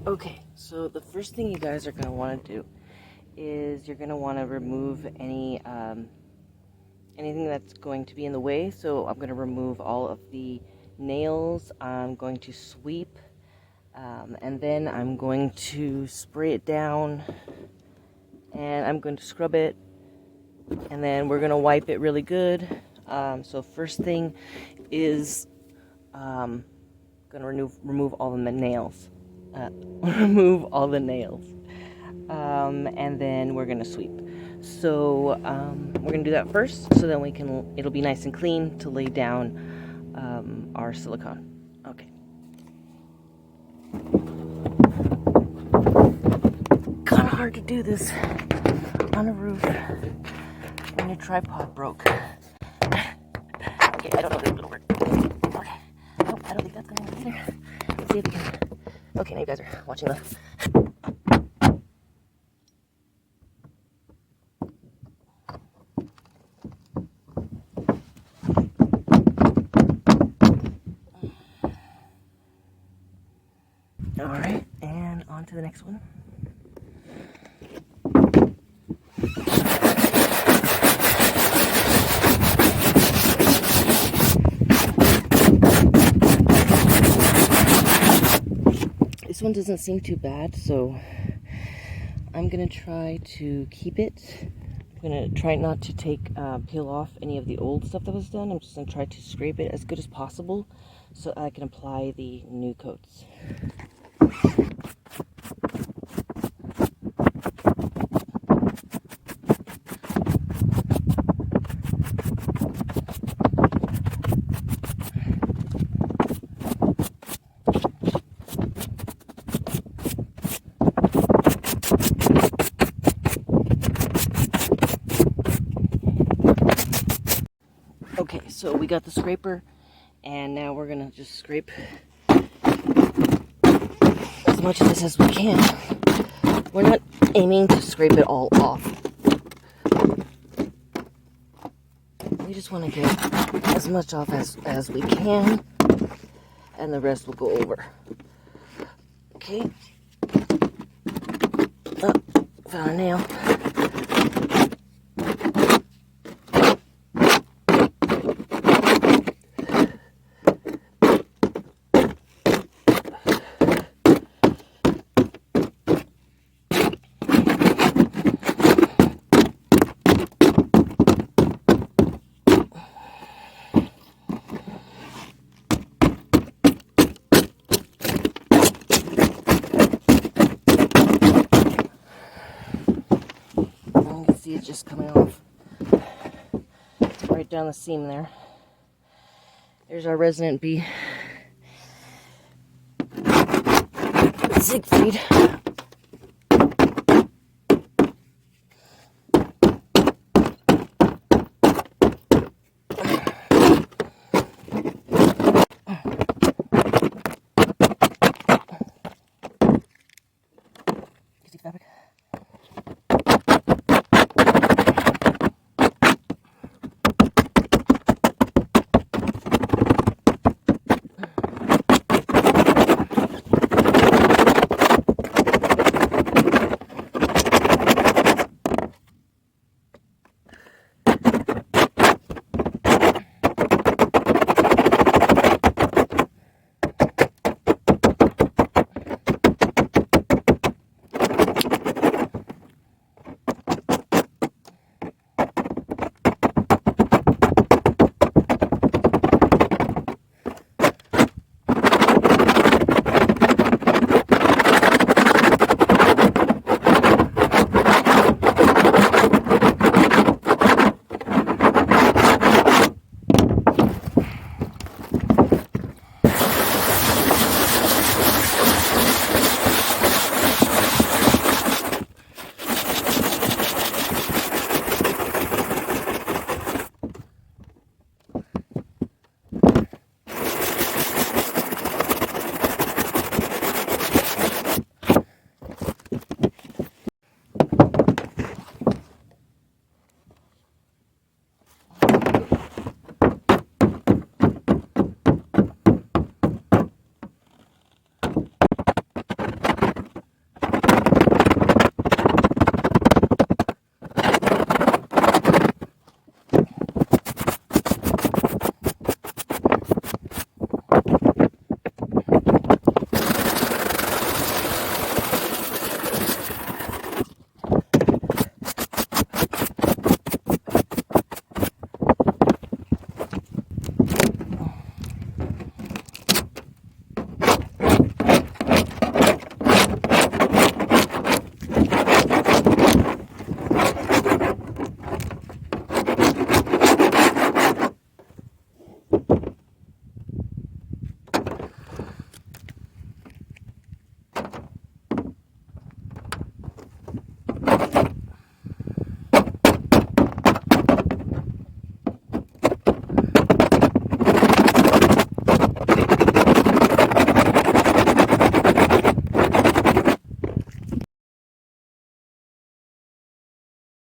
Okay, so the first thing you guys are going to want to do is you're going to want to remove anything that's going to be in the way. So I'm going to remove all of the nails. I'm going to sweep, and then I'm going to spray it down, and I'm going to scrub it, and then we're going to wipe it really good. So first thing is going to remove all the nails. Remove all the nails, and then we're gonna sweep. So we're gonna do that first, so then it'll be nice and clean to lay down our silicone. Okay. Kind of hard to do this on a roof when your tripod broke. Okay, I don't know if it'll work. Okay. Nope, I don't think that's gonna work either. Let's see if we can. Okay, now you guys are watching the. All right, and on to the next one. This one doesn't seem too bad, so I'm gonna try to keep it. I'm gonna try not to peel off any of the old stuff that was done. I'm just gonna try to scrape it as good as possible so I can apply the new coats. Okay, so we got the scraper, and now we're gonna just scrape as much of this as we can. We're not aiming to scrape it all off. We just want to get as much off as we can, and the rest will go over. Okay. Oh, found a nail. You can see it's just coming off right down the seam there. There's our resident bee, Siegfried.